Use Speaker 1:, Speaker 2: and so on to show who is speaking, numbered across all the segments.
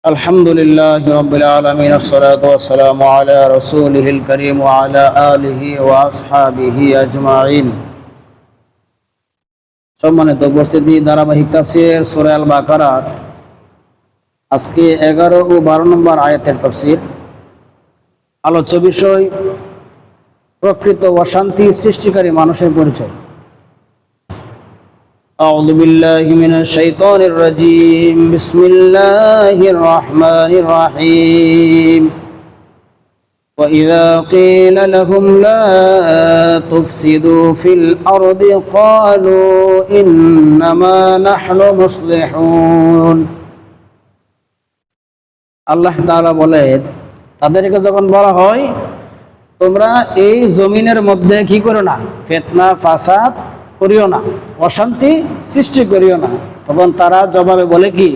Speaker 1: الحمد لله رب العالمين الصلاة والسلام على رسوله الكريم وعلى آله وأصحابه أجمعين সম্মানিত উপস্থিতি ধারাবাহিক তাফসীর সূরা আল বাকারার আজকে 11 ও 12 নম্বর আয়াতের তাফসীর। আলোচ্য বিষয় প্রকৃত অশান্তি সৃষ্টিকারী মানুষের পরিচয়। أعوذ بالله من الشيطان الرجيم بسم الله الرحمن الرحيم وإذا قيل لهم لا تفسدوا في الأرض قالوا إنما نحن مصلحون। আল্লাহ তাআলা বলেন, তাদেরকে যখন বলা হয় তোমরা এই জমিনের মধ্যে কি করো না, ফিতনা ফাসাদ করিও না, অশান্তি সৃষ্টি করিও না, তখন তারা জবাবে বলে কি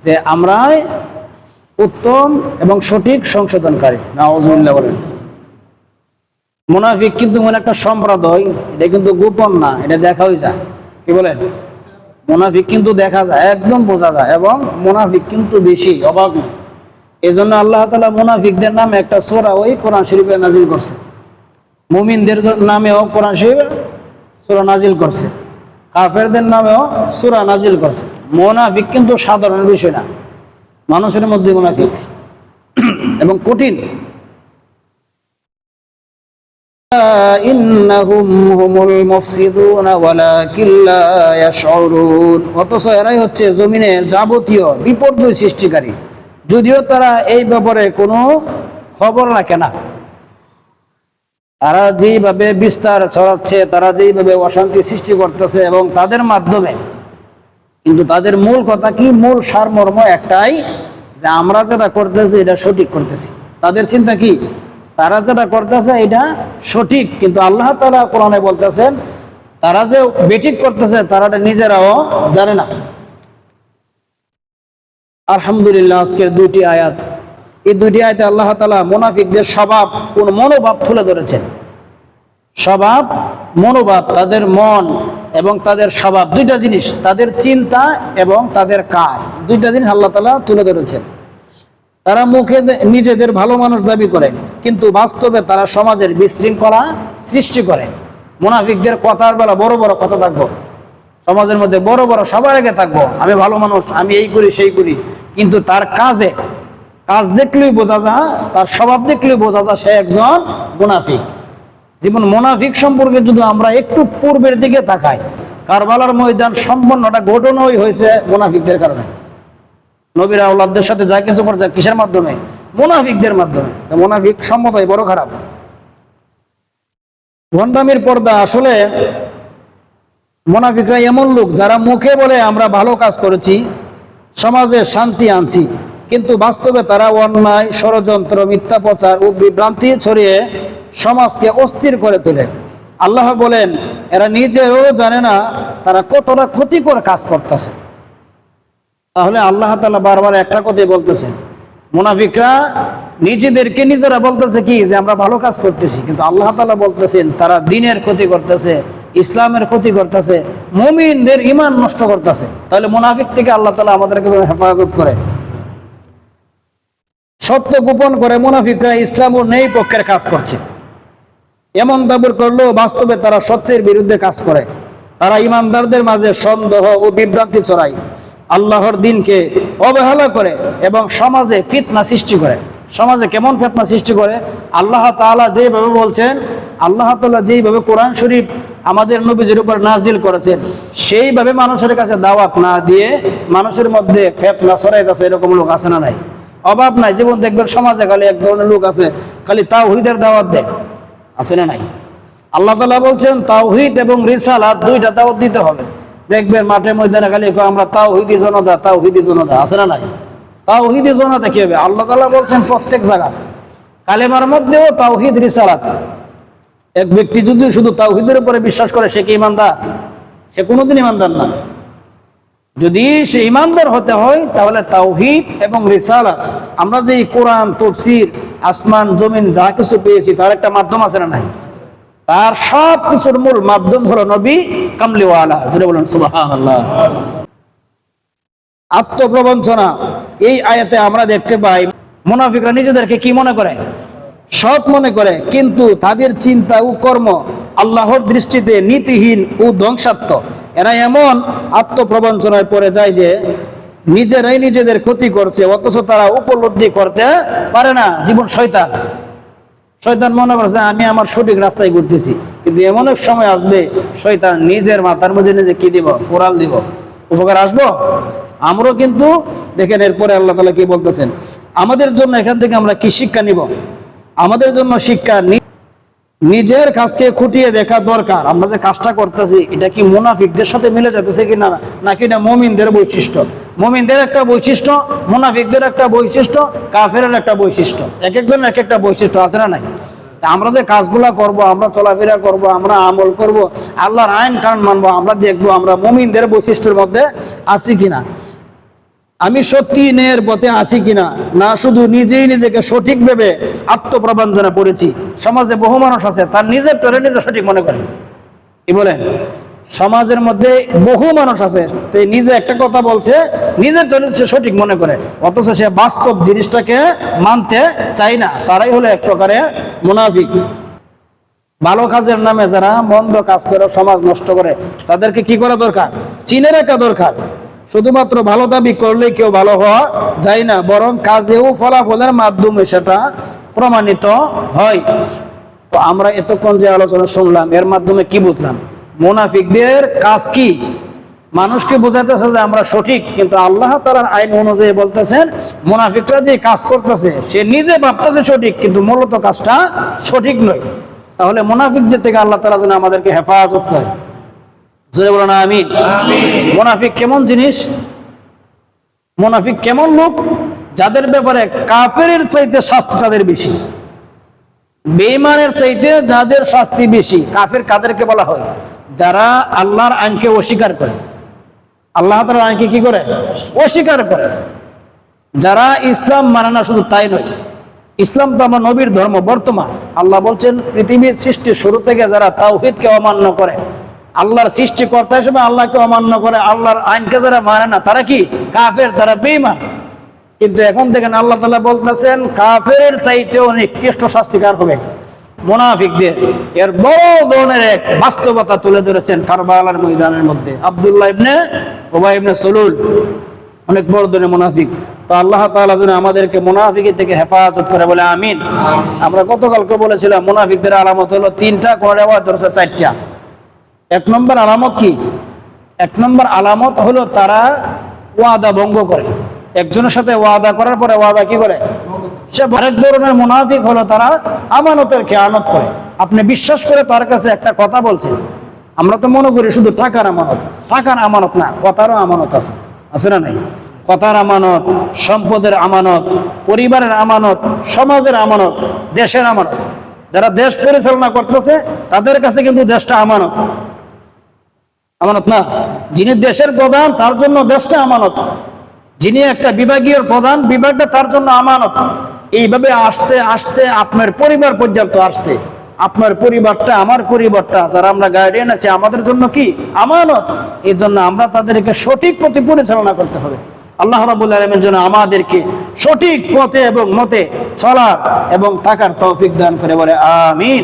Speaker 1: যে আমরা উত্তম এবং সঠিক সংশোধনকারী। নাউযুবিল্লাহ বলেন। মুনাফিক কিন্তু মনে একটা সম্প্রদায়, এটা কিন্তু গোপন না, এটা দেখাই যায়। কি বলেন? মুনাফিক কিন্তু দেখা যায়, একদম বোঝা যায়, এবং মুনাফিক কিন্তু বেশি অবাক নয়। এই জন্য আল্লাহ তাআলা মুনাফিকদের নামে একটা সূরা ওই কোরআন শরীফে নাজিল করছে। মুমিনদের নামেও কোরআন শরীফ সূরা নাজিল করছে, কাফেরদের নামেও সূরা নাজিল করছে। মুনাফিক কিন্তু সাধারণ বিষয় না, মানুষের মধ্যে মুনাফিক এবং কঠিন। ইন্নাহুম হুমুল মুফসিদুন ওয়ালাকিন লা ইয়াশউরুন। অথচ এরাই হচ্ছে জমিনের যাবতীয় বিপর্যয় সৃষ্টিকারী, যদিও তারা এই ব্যাপারে কোনো খবর রাখে না। তারা যেইভাবে বিস্তার ছড়াচ্ছে, তারা যেইভাবে অশান্তি সৃষ্টি করতেছে, এবং তাদের মাধ্যমে কিন্তু তাদের মূল কথা কি, মূল সারমর্ম একটাই, যে আমরা যেটা করতেছি এটা সঠিক করতেছি। তাদের চিন্তা কি, তারা যেটা করতেছে এটা সঠিক, কিন্তু আল্লাহ তাআলা কোরআনে বলতেছেন তারা যে বেঠিক করতেছে তারা নিজেরাও জানে না। আলহামদুলিল্লাহ, আজকের দুইটি আয়াত, এই দুইটি আয়াতে আল্লাহ তাআলা মুনাফিকদের স্বভাব কোন মনোভাব তুলে ধরেছেন। স্বভাব, মনোভাব, তাদের মন এবং তাদের স্বভাব, দুইটা জিনিস, তাদের চিন্তা এবং তাদের কাজ, দুইটা জিনিস আল্লাহ তাআলা তুলে ধরেছেন। তারা মুখে নিজেদের ভালো মানুষ দাবি করে, কিন্তু বাস্তবে তারা সমাজের বিশৃঙ্খলা সৃষ্টি করে। মুনাফিকদের কথার বেলা বড় বড় কথা থাকবো, সমাজের মধ্যে বড় বড় সবার আগে থাকবো, আমি ভালো মানুষ, আমি এই করি সেই করি, কিন্তু তার কাজ দেখলেই বোঝা যায়, তার স্বভাব দেখলেই বোঝা যায় সে একজন মুনাফিক। যেমন মুনাফিক সম্পর্কে যদি আমরা একটু পূর্বের দিকে তাকাই, কারবালার ময়দান সম্পূর্ণটা ঘটনাই হয়েছে মুনাফিকদের কারণে। নবীর আওলাদদের সাথে যা কিছু করছে কিসের মাধ্যমে? মুনাফিকদের মাধ্যমে। তো মুনাফিক সম্মতই বড় খারাপ, ভণ্ডামির পর্দা। আসলে মুনাফিকরা এমন লোক যারা মুখে বলে আমরা ভালো কাজ করেছি, সমাজে শান্তি আনছি, কিন্তু বাস্তবে তারা অন্যায়, ষড়যন্ত্র, মিথ্যা প্রচার ও বিভ্রান্তি ছড়িয়ে সমাজকে অস্থির করে তোলে। আল্লাহ বলেন এরা নিজেও জানে না তারা কতটা ক্ষতিকর কাজ করতেছে। তাহলে আল্লাহ তাআলা বারবার একটা কথাই বলতেছেন, মুনাফিকরা নিজেদেরকে নিজেরা বলতেছে কি যে আমরা ভালো কাজ করতেছি, কিন্তু আল্লাহ তাআলা বলতেছেন তারা দ্বীনের ক্ষতি করতেছে, ইসলামের ক্ষতি করতেছে, মুমিনদের ঈমান নষ্ট করতেছে। তাহলে মুনাফিক থেকে আল্লাহ তাআলা আমাদেরকে হেফাজত করে। সত্য গোপন করে মুনাফিকরা ইসলাম ও নেই পক্ষের কাজ করছে, এমন দাবি করলেও বাস্তবে তারা সত্যের বিরুদ্ধে কাজ করে। তারা ইমানদারদের মাঝে সন্দেহ ও বিভ্রান্তি ছড়ায়, আল্লাহর দ্বীনকে অবহেলা করে এবং সমাজে ফিতনা সৃষ্টি করে। সমাজে কেমন ফিতনা সৃষ্টি করে? আল্লাহ তাআলা যেভাবে বলছেন, আল্লাহ তাআলা যেইভাবে কোরআন শরীফ আমাদের নবীজির উপর নাজিল করেছেন, সেইভাবে মানুষের কাছে দাওয়াত না দিয়ে মানুষের মধ্যে ফিতনা ছড়াইতেছে। এরকম লোক আছে না নাই? অভাব নাই। যেমন দেখবেন সমাজে খালি এক ধরনের লোক আছে, খালি তাওহীদের দাওয়াত দেয়, আছে না নাই? আল্লাহ তাআলা বলছেন তাওহীদ এবং রিসালাত দুইটা দাওয়াত দিতে হবে। দেখবেন মাঠে ময়দানে খালি আমরা তাওহীদি জনতা, তাওহীদি জনতা, আছে না নাই? তাওহীদি জনতা কি হবে? আল্লাহ তাআলা বলছেন প্রত্যেক জায়গা কালেমার মধ্যেও তাওহীদ, রিসালাত। এক ব্যক্তি যদি শুধু তাওহীদের উপরে বিশ্বাস করে সে কি ঈমানদার? সে কোনোদিন ঈমানদার না। যদি সে ঈমানদার হতে হয় তাহলে তাওহীদ এবং রিসালাত, আমরা যে কোরআন, তাফসীর, আসমান জমিন যা কিছু পেয়েছি তার একটা মাধ্যম আছে না নাই? তার সব কিছুর মূল মাধ্যম হলো নবী কামলিওয়ালা। যেটা বলেন সুবহানাল্লাহ। আত্মপ্রবঞ্চনা এই আয়াতে আমরা দেখতে পাই মুনাফিকরা নিজেদেরকে কি মনে করে? সৎ মনে করে, কিন্তু তাদের চিন্তা ও কর্ম আল্লাহর দৃষ্টিতে নীতিহীন ও ধ্বংসাত্মক। এরা এমন আত্মপ্রবঞ্চনায় পড়ে যায় যে নিজেরাই নিজেদের ক্ষতি করছে, অথচ তারা উপলব্ধি করতে পারে না। জীবন শয়তান, শয়তান মনে করছে আমি আমার সঠিক রাস্তায় ঘুরতেছি, কিন্তু এমন এক সময় আসবে শয়তান নিজের মাথার মধ্যে নিজে কি দিব? কোরাল দিব। উপকার আসবো? আমরাও কিন্তু দেখেন এরপরে আল্লাহ তাআলা কি বলতেছেন আমাদের জন্য। এখান থেকে আমরা কি শিক্ষা নিব? আমাদের জন্য শিক্ষা, নিজের কাজকে খুঁটিয়ে দেখা দরকার। আমরা যে কাজটা করতেছি এটা কি মুনাফিকদের সাথে মিলে যেতেছে কিনা, নাকি না মুমিনদের বৈশিষ্ট্য? মুমিনদের একটা বৈশিষ্ট্য, মুনাফিকদের একটা বৈশিষ্ট্য, কাফেরের একটা বৈশিষ্ট্য। এক একজনের এক একটা বৈশিষ্ট্য আছে না নাই? আমরা যে কাজগুলা করব, আমরা চলাফেরা করব, আমরা আমল করব, আল্লাহর আইন কানুন মানবো, আমরা দেখবো আমরা মুমিনদের বৈশিষ্ট্যের মধ্যে আছি কিনা, আমি সত্যি ন্যায়ের পথে আছি কিনা, না শুধু নিজেই নিজেকে সঠিক ভেবে আত্মপ্রবঞ্চনা করেছি। সমাজে বহু মানুষ আছে তার নিজের তোরে নিজে সঠিক মনে করে। কি বলেন? সমাজের মধ্যে বহু মানুষ আছে নিজে একটা কথা বলছে, নিজের তোরে সে সঠিক মনে করে, অথচ সে বাস্তব জিনিসটাকে মানতে চায় না। তারাই হলো এক প্রকারের মুনাফিক। ভালো কাজের নামে যারা মন্দ কাজ করে সমাজ নষ্ট করে, তাদেরকে কি করা দরকার? চিনে রাখা দরকার। শুধুমাত্র ভালো দাবি করলে কেউ ভালো হওয়া যায় না, বরং কাজেও ফলাফলের মাধ্যমে সেটা প্রমাণিত হয়। তো আমরা এতক্ষণ যে আলোচনা শুনলাম এর মাধ্যমে কি বুঝলাম? মুনাফিকদের কাজ কি? মানুষকে বোঝাতেছে যে আমরা সঠিক, কিন্তু আল্লাহ তাআলার আইন অনুযায়ী বলতেছেন মুনাফিকরা যে কাজ করতেছে সে নিজে ভাবতেছে সঠিক, কিন্তু মূলত কাজটা সঠিক নয়। তাহলে মুনাফিকদের থেকে আল্লাহ তাআলা যেন আমাদেরকে হেফাজত করে। জোরে বলো না আমিন। মুনাফিক কেমন জিনিস? মুনাফিক কেমন লোক? যাদের ব্যাপারে কাফেরের চাইতে শাস্তি তাদের বেশি, বেঈমানের চাইতে যাদের শাস্তি বেশি। কাফের কাদেরকে বলা হয়? যারা আল্লাহর আইনকে অস্বীকার করে, আল্লাহ তাআলার আইনকে কি করে? অস্বীকার করে। যারা ইসলাম মানে না, শুধু তাই নয়, ইসলাম তো আমার নবীর ধর্ম। বর্তমান আল্লাহ বলছেন পৃথিবীর সৃষ্টির শুরু থেকে যারা তাওহীদকে অমান্য করে, আল্লাহর সৃষ্টিকর্তা হিসেবে আল্লাহকে অমান্য করে, আল্লাহর আইনকে যারা মানে না, তারা কি? কাফের, তারা বেঈমান। কিন্তু এখন দেখেন আল্লাহ তাআলা বলতেছেন কাফেরের চাইতেও নিকৃষ্ট শাস্তিকার হবে মুনাফিকদের। এর বড় ধরনের এক বাস্তবতা তুলে ধরেছেন কারবালার ময়দানের মধ্যে। আব্দুল্লাহ ইবনে উবাই ইবনে সুলুল অনেক বড় ধরনের মুনাফিক। তো আল্লাহ তাআলা যেন আমাদেরকে মুনাফিকের থেকে হেফাজত করে, বলে আমিন। আমরা গতকালকে বলেছিলাম মুনাফিকদের আলামত হলো তিনটা, করে ধরছে চারটা। এক নম্বর আলামত কি? এক নম্বর আলামত হলো তারা ওয়াদা ভঙ্গ করে। একজনের সাথে ওয়াদা করার পরে ওয়াদা কি করে? সে আরেক ধরনের মুনাফিক হলো তারা আমানতের খেয়ানত করে। আপনি বিশ্বাস করে তার কাছে একটা কথা বলছেন, আমরা তো মনে করি শুধু টাকার আমানত। টাকার আমানত না, কথারও আমানত আছে, আছে না নাই? কথার আমানত, সম্পদের আমানত, পরিবারের আমানত, সমাজের আমানত, দেশের আমানত। যারা দেশ পরিচালনা করতেছে তাদের কাছে কিন্তু দেশটা আমানত, আমানত না। যিনি দেশের প্রধান তার জন্য দেশটা আমানত, যিনি একটা বিভাগীয় প্রধান বিভাগটা তার জন্য আমানত। এইভাবে আস্তে আস্তে আপনার পরিবার পর্যন্ত আসছে। আপনার পরিবারটা, আমার পরিবারটা, যারা আমরা গার্ডিয়ান আছি, আমাদের জন্য কি? আমানত। এই জন্য আমরা তাদেরকে সঠিক পথে পরিচালনা করতে হবে। আল্লাহ রাব্বুল আলামিন যেন আমাদেরকে সঠিক পথে এবং মতে চলার এবং থাকার তৌফিক দান করে, বলে আমিন।